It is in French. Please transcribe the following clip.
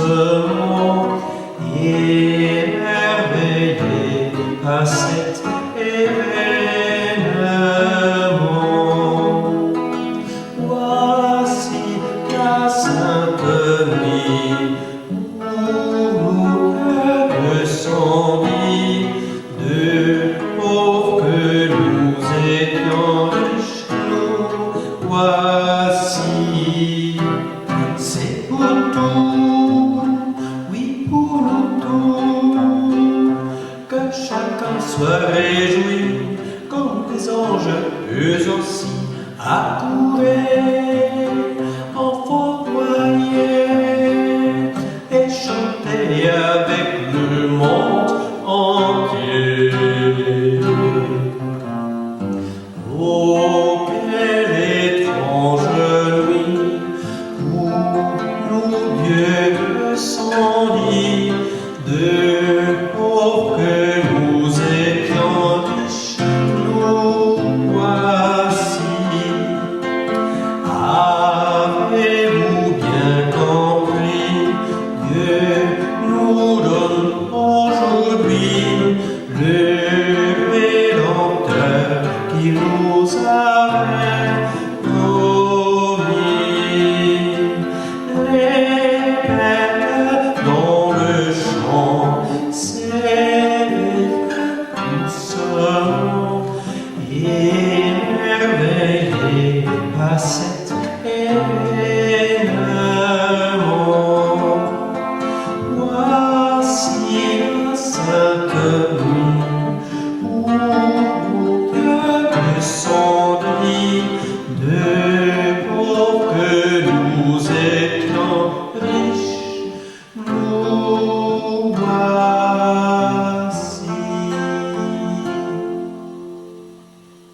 doucement, émerveillé à cet événement. Voici la sainte nuit où nos cœurs descendit, de pauvres que nous étions riches, nous voici. C'est pour tout, oui pour nous tous, que chacun soit réjoui, comme des anges, eux aussi, accouraient, enfants voyaient, et chantaient avec le monde entier. Oh, quelle étrange nuit, où nos dieux descendit, de pauvres que nous étions riches, nous voici. Avez-vous bien compris, Dieu